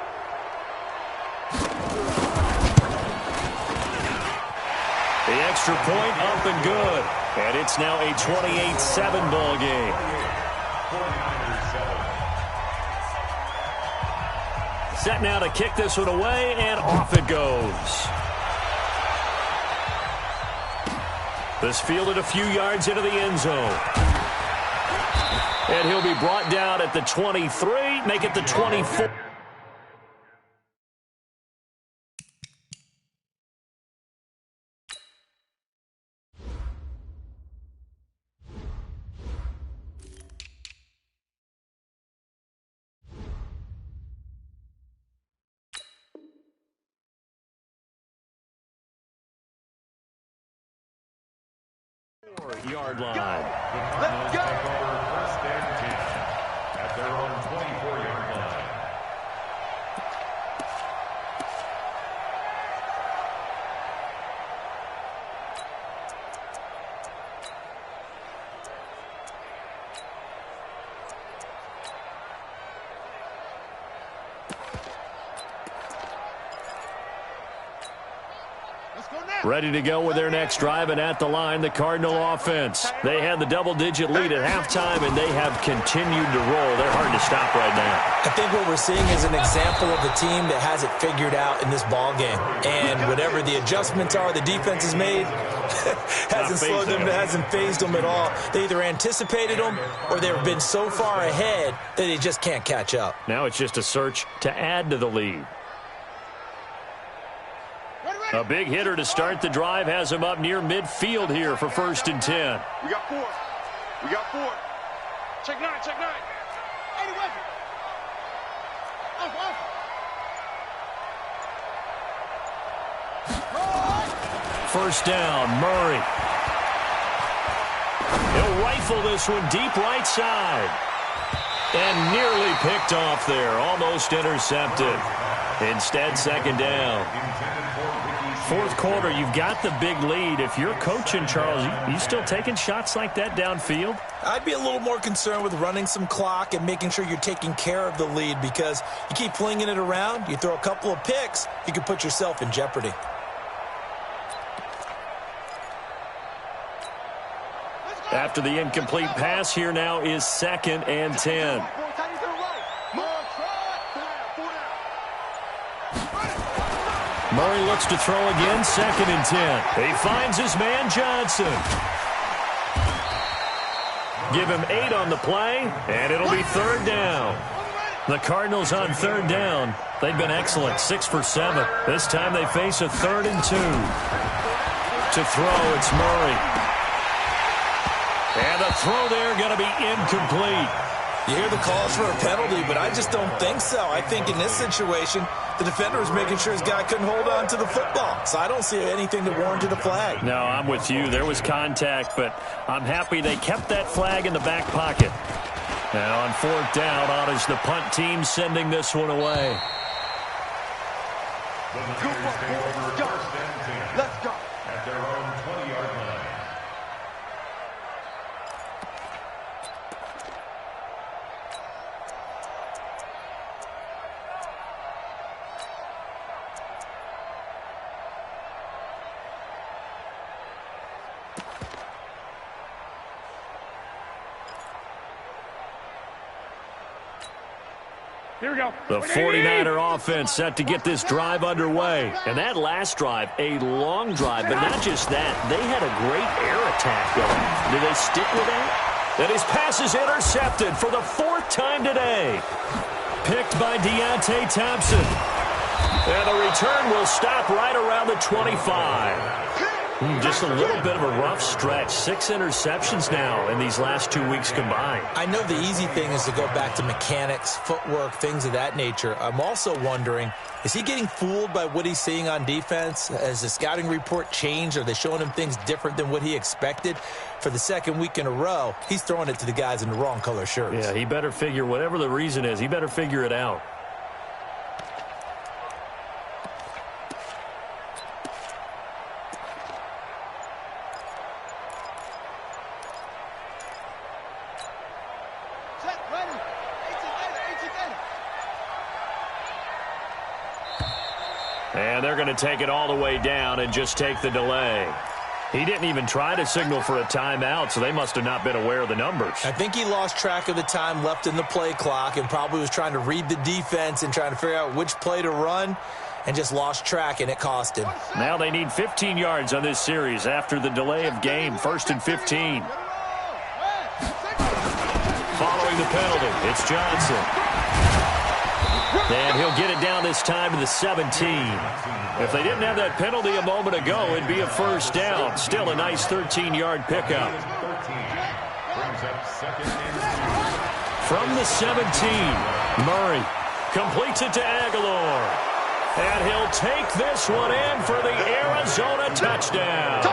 The extra point up and good. And it's now a 28-7 ball game. Set now to kick this one away, and off it goes. This fielded a few yards into the end zone. And he'll be brought down at the 23, make it the 24. Yard line. Let's go. First and 10 at their own 24-yard line. Ready to go with their next drive, and at the line, the Cardinal offense. They had the double-digit lead at halftime, and they have continued to roll. They're hard to stop right now. I think what we're seeing is an example of a team that has it figured out in this ball game. And whatever the adjustments are the defense has made hasn't slowed them, hasn't phased them at all. They either anticipated them or they've been so far ahead that they just can't catch up. Now it's just a search to add to the lead. A big hitter to start the drive has him up near midfield here for 1st and 10. We got 4. We got 4. Check 9, check 9. 81. First down, Murray. He'll rifle this one deep right side. And nearly picked off there, almost intercepted. Instead, second down. Fourth quarter, you've got the big lead. If you're coaching, Charles, you still taking shots like that downfield? I'd be a little more concerned with running some clock and making sure you're taking care of the lead, because you keep flinging it around, you throw a couple of picks, you can put yourself in jeopardy. After the incomplete pass, here now is 2nd and 10. Murray looks to throw again, 2nd and 10. He finds his man Johnson. Give him 8 on the play, and it'll be 3rd down. The Cardinals on 3rd down. They've been excellent, 6 for 7. This time they face a 3rd and 2. To throw, it's Murray. And the throw there going to be incomplete. You hear the calls for a penalty, but I just don't think so. I think in this situation, the defender was making sure his guy couldn't hold on to the football. So I don't see anything that warranted a flag. No, I'm with you. There was contact, but I'm happy they kept that flag in the back pocket. Now on 4th down, on is the punt team sending this one away. Let's go. At their own 20-yard line. Here we go. The 49er offense set to get this drive underway. And that last drive, a long drive, but not just that. They had a great air attack going. Do they stick with that? And his pass is intercepted for the 4th time today. Picked by Deontay Thompson. And the return will stop right around the 25. Just a little bit of a rough stretch. 6 interceptions now in these last 2 weeks combined. I know the easy thing is to go back to mechanics, footwork, things of that nature. I'm also wondering, is he getting fooled by what he's seeing on defense? Has the scouting report changed? Are they showing him things different than what he expected? For the second week in a row, he's throwing it to the guys in the wrong color shirts. Yeah, he better figure, whatever the reason is, he better figure it out. And they're going to take it all the way down and just take the delay. He didn't even try to signal for a timeout, so they must have not been aware of the numbers. I think he lost track of the time left in the play clock and probably was trying to read the defense and trying to figure out which play to run and just lost track, and it cost him. Now they need 15 yards on this series after the delay of game. 1st and 15. Following the penalty, it's Johnson. And he'll get it down this time to the 17. If they didn't have that penalty a moment ago, it'd be a first down. Still a nice 13-yard pickup. From the 17, Murray completes it to Aguilar. And he'll take this one in for the Arizona touchdown.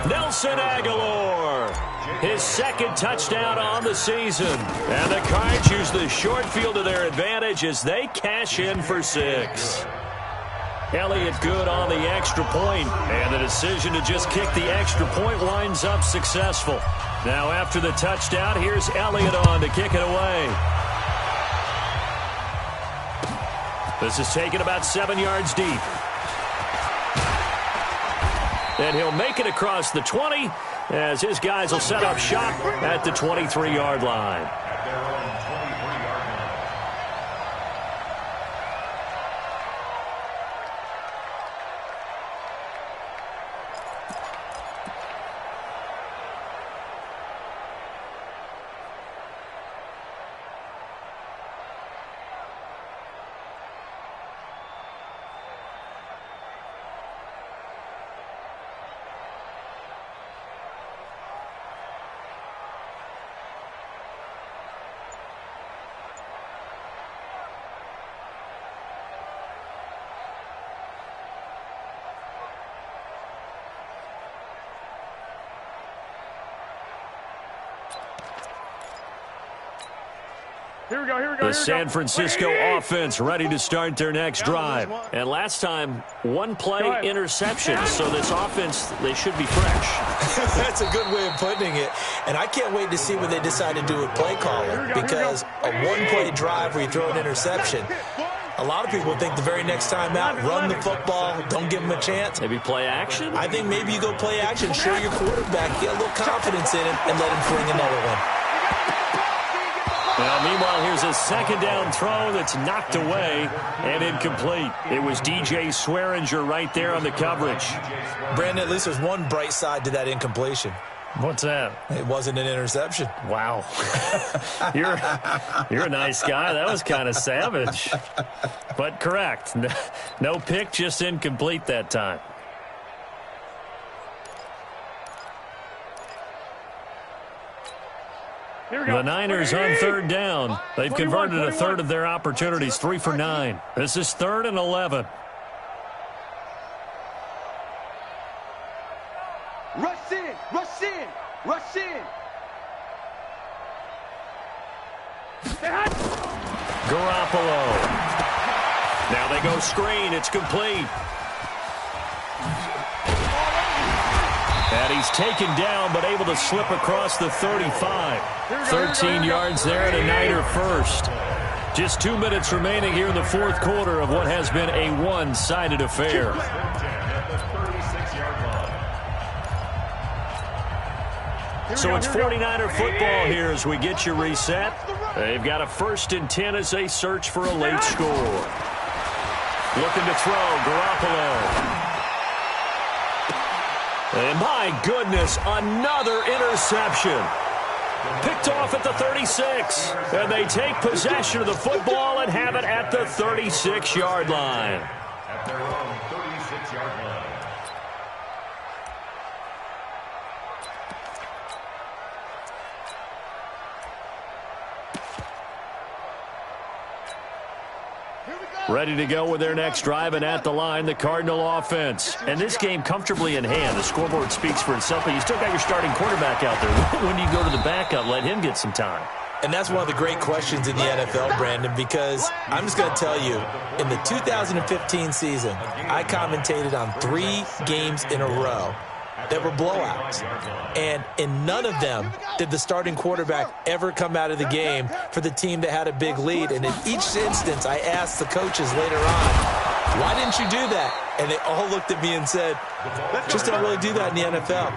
Nelson Aguilar, his 2nd touchdown on the season. And the Cards use the short field to their advantage as they cash in for 6. Elliott good on the extra point, and the decision to just kick the extra point winds up successful. Now after the touchdown, here's Elliott on to kick it away. This is taken about 7 yards deep. And he'll make it across the 20 as his guys will set up shop at the 23-yard line. The San Francisco offense ready to start their next drive. And last time, 1 play interception. So this offense, they should be fresh. That's a good way of putting it. And I can't wait to see what they decide to do with play calling. Because a 1-play drive where you throw an interception, a lot of people think the very next time out, run the football, don't give them a chance. Maybe play action? I think maybe you go play action, show your quarterback, get a little confidence in him, and let him fling another one. Well, meanwhile, here's a 2nd down throw that's knocked away and incomplete. It was DJ Swearinger right there on the coverage. Brandon, at least there's one bright side to that incompletion. What's that? It wasn't an interception. Wow. You're a nice guy. That was kind of savage. But correct. No pick, just incomplete that time. The Niners on 3rd down. They've converted a third of their opportunities, 3 for 9. This is 3rd and 11. Rush in, rush in, rush in. Garoppolo. Now they go screen. It's complete. And he's taken down, but able to slip across the 35. 13 yards there and a Niner first. Just 2 minutes remaining here in the 4th quarter of what has been a one-sided affair. So it's 49er football here as we get you reset. They've got a 1st and 10 as they search for a late score. Looking to throw, Garoppolo. And my goodness, another interception. Picked off at the 36. And they take possession of the football and have it at the 36-yard line. At their own 36-yard line. Ready to go with their next drive, and at the line, the Cardinal offense. And this game comfortably in hand. The scoreboard speaks for itself, but you still got your starting quarterback out there. When do you go to the backup? Let him get some time. And that's one of the great questions in the NFL, Brandon, because I'm just going to tell you, in the 2015 season, I commentated on 3 games in a row that were blowouts. And in none of them did the starting quarterback ever come out of the game for the team that had a big lead. And in each instance, I asked the coaches later on, why didn't you do that? And they all looked at me and said, just don't really do that in the NFL.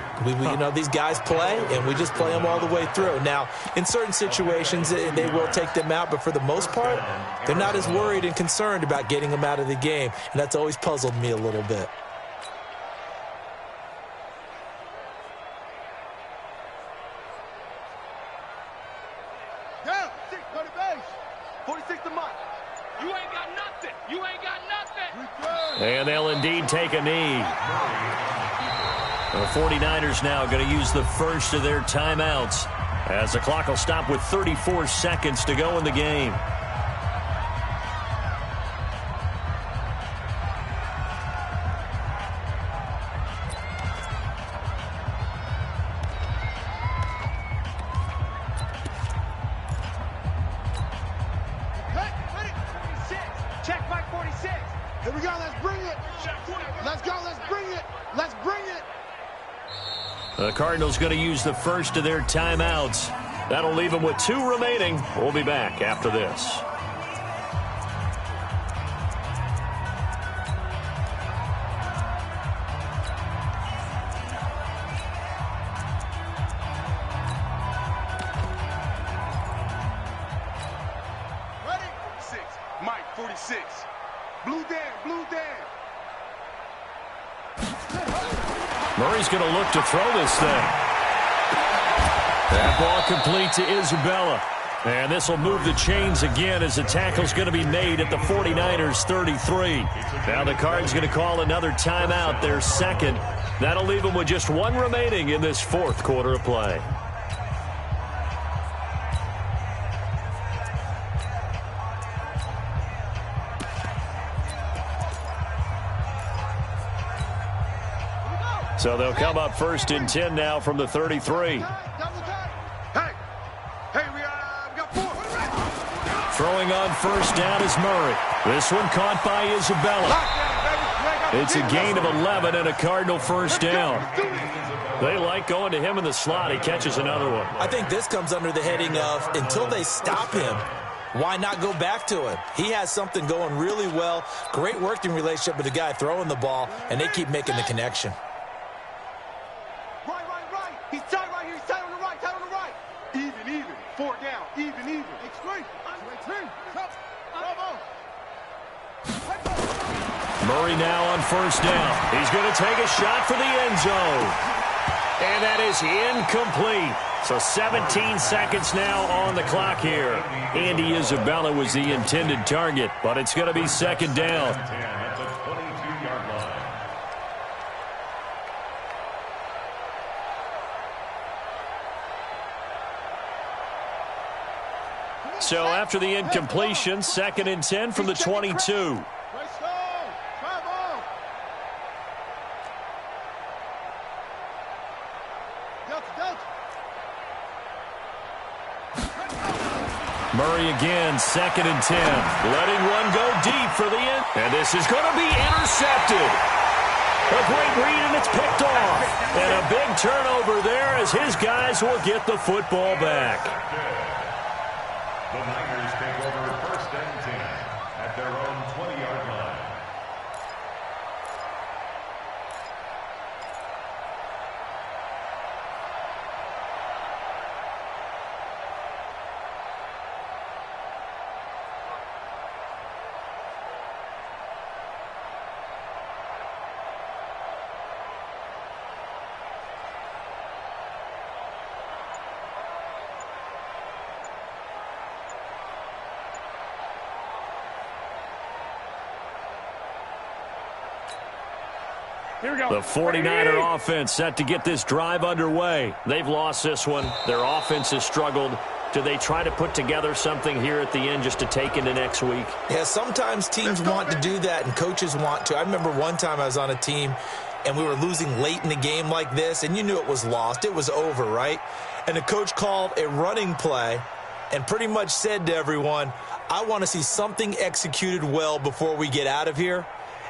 You know, these guys play, and we just play them all the way through. Now, in certain situations, they will take them out, but for the most part, they're not as worried and concerned about getting them out of the game. And that's always puzzled me a little bit. And they'll indeed take a knee. The 49ers now going to use the first of their timeouts as the clock will stop with 34 seconds to go in the game. The Cardinals going to use the first of their timeouts. That'll leave them with 2 remaining. We'll be back after this. Ready? 6. Mike, 46. Blue down. Murray's going to look to throw this thing. That ball complete to Isabella. And this will move the chains again as the tackle's going to be made at the 49ers 33. Now the Cards going to call another timeout, their second. That'll leave them with just 1 remaining in this 4th quarter of play. So they'll come up 1st and 10 now from the 33. Hey, we got 4. Throwing on 1st down is Murray. This one caught by Isabella. It's a gain of 11 and a Cardinal 1st down. They like going to him in the slot. He catches another one. I think this comes under the heading of, until they stop him, why not go back to him? He has something going really well. Great working relationship with the guy throwing the ball, and they keep making the connection. Right. He's tight right here. He's tight on the right. Even. 4 down. Even. Extreme. Murray now on 1st down. He's going to take a shot for the end zone. And that is incomplete. So 17 seconds now on the clock here. Andy Isabella was the intended target, but it's going to be 2nd down. So after the incompletion, 2nd and 10 from the 22. Murray again, 2nd and 10. Letting one go deep for the end. And this is going to be intercepted. A great read, and it's picked off. And a big turnover there as his guys will get the football back. The Niners take over 1st and 10 at their own 20-yard line. The 49er offense set to get this drive underway. They've lost this one. Their offense has struggled. Do they try to put together something here at the end just to take into next week? Yeah, sometimes teams want to do that and coaches want to. I remember one time I was on a team and we were losing late in the game like this, and you knew it was lost. It was over, right? And the coach called a running play and pretty much said to everyone, I want to see something executed well before we get out of here.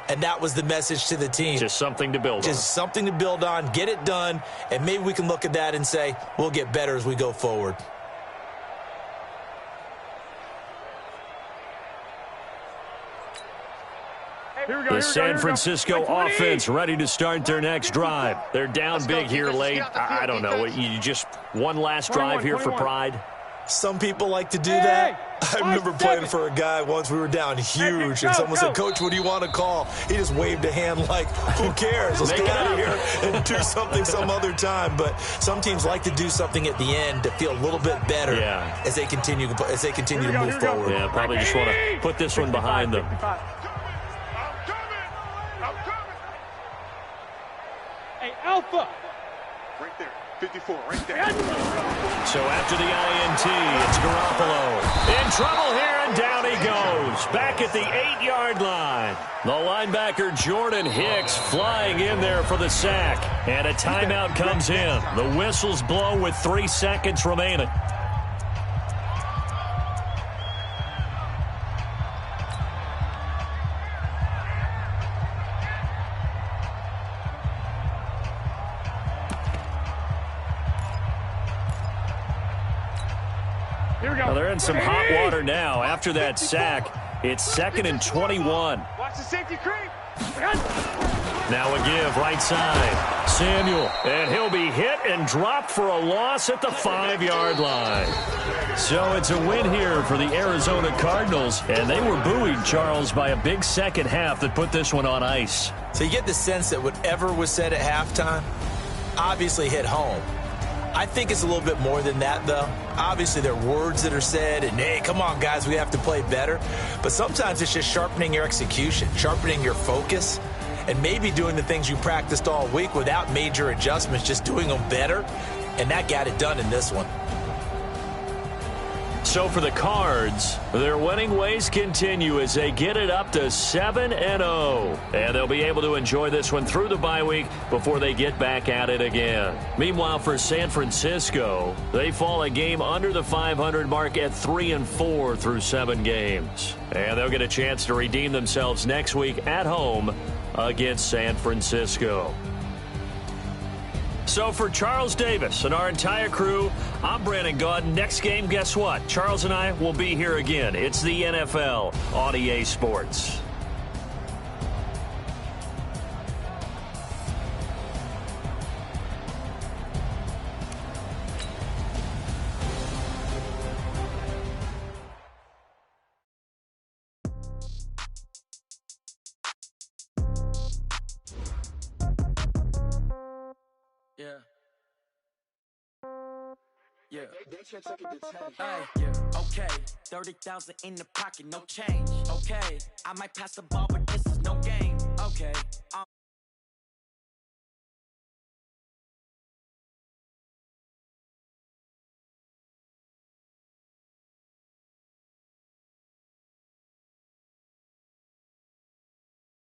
And that was the message to the team. Just something to build on. Just something to build on, get it done, and maybe we can look at that and say, we'll get better as we go forward. The San Francisco offense ready to start their next drive. They're down big here late. I don't know. You just one last drive here for pride? Some people like to do that. I remember playing for a guy once. We were down huge, and someone said, Coach, what do you want to call? He just waved a hand like, who cares? Let's get out of here and do something some other time. But some teams like to do something at the end to feel a little bit better as they continue to move forward. Yeah, probably just want to put this one behind them. Hey, Alpha. Right there. 54, right there. So after the INT, it's Garoppolo. In trouble here, and down he goes. Back at the 8-yard line. The linebacker Jordan Hicks flying in there for the sack. And a timeout comes in. The whistles blow with 3 seconds remaining. Well, they're in some hot water now. After that sack, it's 2nd and 21. Watch the safety creep. Now a give right side. Samuel, and he'll be hit and dropped for a loss at the 5-yard line. So it's a win here for the Arizona Cardinals, and they were buoyed, Charles, by a big second half that put this one on ice. So you get the sense that whatever was said at halftime obviously hit home. I think it's a little bit more than that, though. Obviously, there are words that are said, and, hey, come on, guys, we have to play better. But sometimes it's just sharpening your execution, sharpening your focus, and maybe doing the things you practiced all week without major adjustments, just doing them better. And that got it done in this one. So for the Cards, their winning ways continue as they get it up to 7-0. And they'll be able to enjoy this one through the bye week before they get back at it again. Meanwhile, for San Francisco, they fall a game under the 500 mark at 3-4 through 7 games. And they'll get a chance to redeem themselves next week at home against San Francisco. So for Charles Davis and our entire crew, I'm Brandon Gaudin. Next game, guess what? Charles and I will be here again. It's the NFL on EA Sports. Okay, 30,000 in the pocket, no change. Okay, I might pass the ball, but this is no game. Okay,